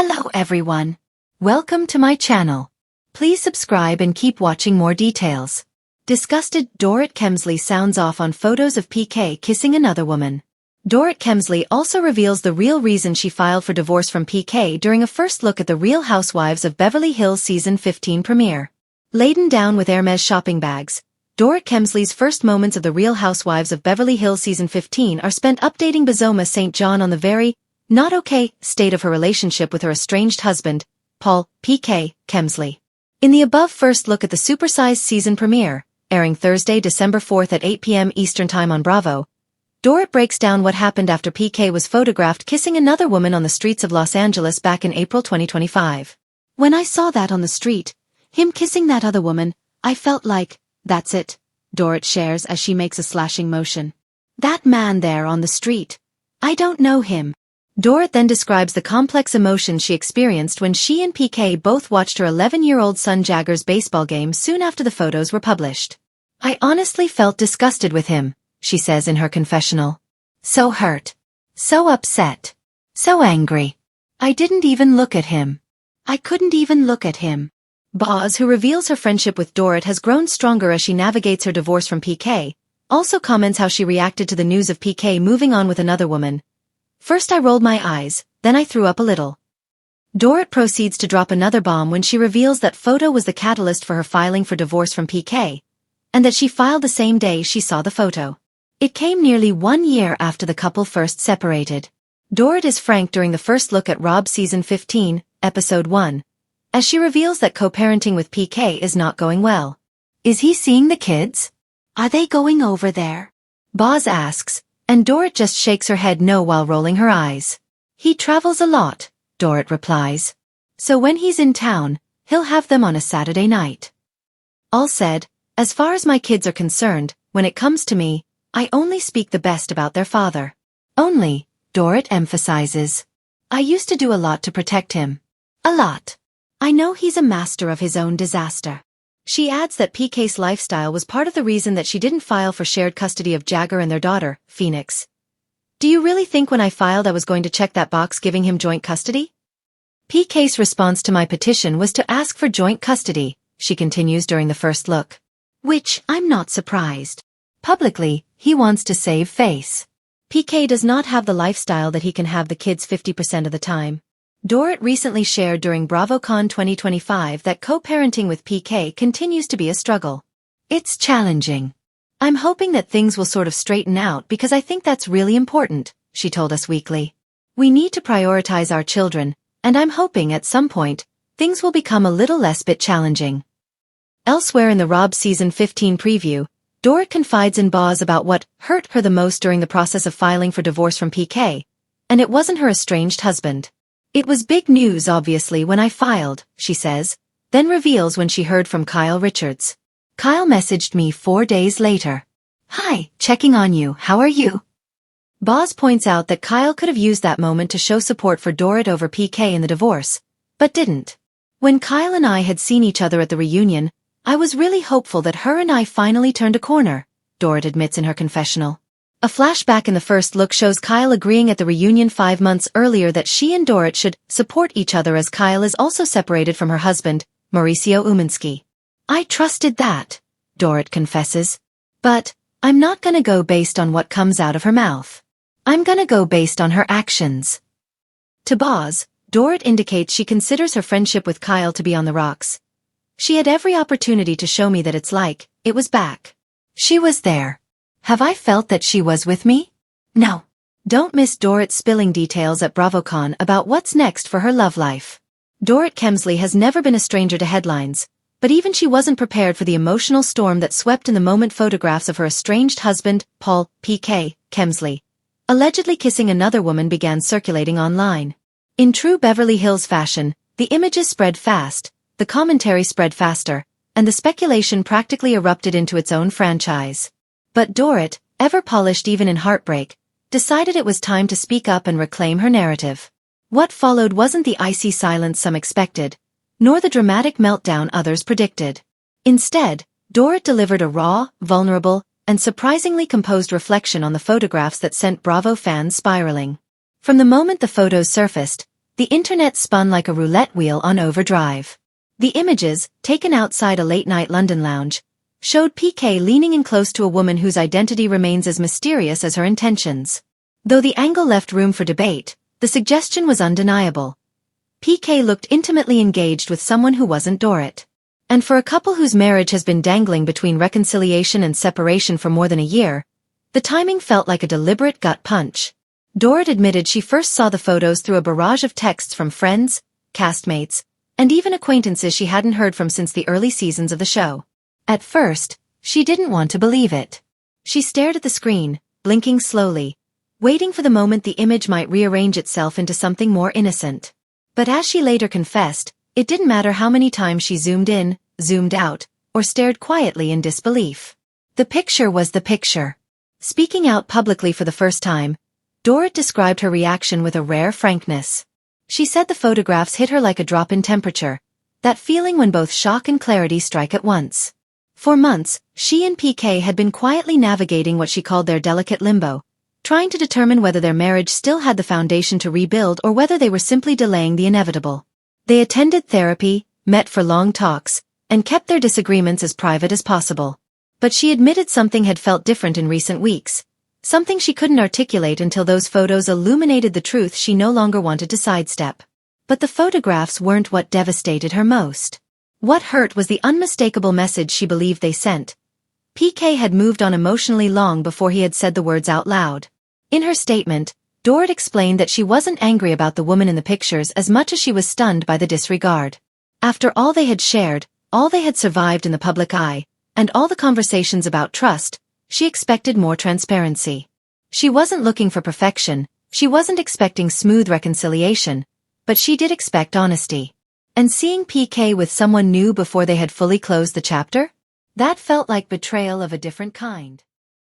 Hello everyone. Welcome to my channel. Please subscribe and keep watching more details. Disgusted, Dorit Kemsley sounds off on photos of PK kissing another woman. Dorit Kemsley also reveals the real reason she filed for divorce from PK during a first look at the Real Housewives of Beverly Hills Season 15 premiere. Laden down with Hermes shopping bags, Dorit Kemsley's first moments of the Real Housewives of Beverly Hills Season 15 are spent updating Bazoma St. John on the very not okay state of her relationship with her estranged husband, Paul, PK, Kemsley. In the above first look at the supersized season premiere, airing Thursday, December 4th at 8 p.m. Eastern Time on Bravo, Dorit breaks down what happened after PK was photographed kissing another woman on the streets of Los Angeles back in April 2025. When I saw that on the street, him kissing that other woman, I felt like, that's it, Dorit shares as she makes a slashing motion. That man there on the street. I don't know him. Dorit then describes the complex emotions she experienced when she and PK both watched her 11-year-old son Jagger's baseball game soon after the photos were published. I honestly felt disgusted with him, she says in her confessional. So hurt. So upset. So angry. I didn't even look at him. I couldn't even look at him. Boz, who reveals her friendship with Dorit has grown stronger as she navigates her divorce from PK, also comments how she reacted to the news of PK moving on with another woman. First I rolled my eyes, then I threw up a little. Dorit proceeds to drop another bomb when she reveals that photo was the catalyst for her filing for divorce from PK, and that she filed the same day she saw the photo. It came nearly 1 year after the couple first separated. Dorit is frank during the first look at Rob Season 15, Episode 1, as she reveals that co-parenting with PK is not going well. Is he seeing the kids? Are they going over there? Boz asks, and Dorit just shakes her head no while rolling her eyes. He travels a lot, Dorit replies. So when he's in town, he'll have them on a Saturday night. All said, as far as my kids are concerned, when it comes to me, I only speak the best about their father. Only, Dorit emphasizes. I used to do a lot to protect him. A lot. I know he's a master of his own disaster. She adds that PK's lifestyle was part of the reason that she didn't file for shared custody of Jagger and their daughter, Phoenix. Do you really think when I filed I was going to check that box giving him joint custody? PK's response to my petition was to ask for joint custody, she continues during the first look. Which, I'm not surprised. Publicly, he wants to save face. PK does not have the lifestyle that he can have the kids 50% of the time. Dorit recently shared during BravoCon 2025 that co-parenting with PK continues to be a struggle. It's challenging. I'm hoping that things will sort of straighten out because I think that's really important, she told Us Weekly. We need to prioritize our children, and I'm hoping at some point, things will become a little less bit challenging. Elsewhere in the Rob Season 15 preview, Dorit confides in Boz about what hurt her the most during the process of filing for divorce from PK, and it wasn't her estranged husband. It was big news obviously when I filed, she says, then reveals when she heard from Kyle Richards. Kyle messaged me 4 days later. Hi, checking on you, how are you? Boz points out that Kyle could have used that moment to show support for Dorit over PK in the divorce, but didn't. When Kyle and I had seen each other at the reunion, I was really hopeful that her and I finally turned a corner, Dorit admits in her confessional. A flashback in the first look shows Kyle agreeing at the reunion 5 months earlier that she and Dorit should support each other as Kyle is also separated from her husband, Mauricio Umansky. I trusted that, Dorit confesses. But, I'm not gonna go based on what comes out of her mouth. I'm gonna go based on her actions. To Boz, Dorit indicates she considers her friendship with Kyle to be on the rocks. She had every opportunity to show me that it was back. She was there. Have I felt that she was with me? No. Don't miss Dorit spilling details at BravoCon about what's next for her love life. Dorit Kemsley has never been a stranger to headlines, but even she wasn't prepared for the emotional storm that swept in the moment photographs of her estranged husband, Paul, PK, Kemsley, allegedly kissing another woman began circulating online. In true Beverly Hills fashion, the images spread fast, the commentary spread faster, and the speculation practically erupted into its own franchise. But Dorit, ever polished even in heartbreak, decided it was time to speak up and reclaim her narrative. What followed wasn't the icy silence some expected, nor the dramatic meltdown others predicted. Instead, Dorit delivered a raw, vulnerable, and surprisingly composed reflection on the photographs that sent Bravo fans spiraling. From the moment the photos surfaced, The internet spun like a roulette wheel on overdrive. The images, taken outside a late-night London lounge, showed PK leaning in close to a woman whose identity remains as mysterious as her intentions. Though the angle left room for debate, the suggestion was undeniable. PK looked intimately engaged with someone who wasn't Dorit. And for a couple whose marriage has been dangling between reconciliation and separation for more than a year, the timing felt like a deliberate gut punch. Dorit admitted she first saw the photos through a barrage of texts from friends, castmates, and even acquaintances she hadn't heard from since the early seasons of the show. At first, she didn't want to believe it. She stared at the screen, blinking slowly, waiting for the moment the image might rearrange itself into something more innocent. But as she later confessed, it didn't matter how many times she zoomed in, zoomed out, or stared quietly in disbelief. The picture was the picture. Speaking out publicly for the first time, Dorit described her reaction with a rare frankness. She said the photographs hit her like a drop in temperature, that feeling when both shock and clarity strike at once. For months, she and PK had been quietly navigating what she called their delicate limbo, trying to determine whether their marriage still had the foundation to rebuild or whether they were simply delaying the inevitable. They attended therapy, met for long talks, and kept their disagreements as private as possible. But she admitted something had felt different in recent weeks, something she couldn't articulate until those photos illuminated the truth she no longer wanted to sidestep. But the photographs weren't what devastated her most. What hurt was the unmistakable message she believed they sent. PK had moved on emotionally long before he had said the words out loud. In her statement, Dorit explained that she wasn't angry about the woman in the pictures as much as she was stunned by the disregard. After all they had shared, all they had survived in the public eye, and all the conversations about trust, she expected more transparency. She wasn't looking for perfection, she wasn't expecting smooth reconciliation, but she did expect honesty. And seeing PK with someone new before they had fully closed the chapter? That felt like betrayal of a different kind.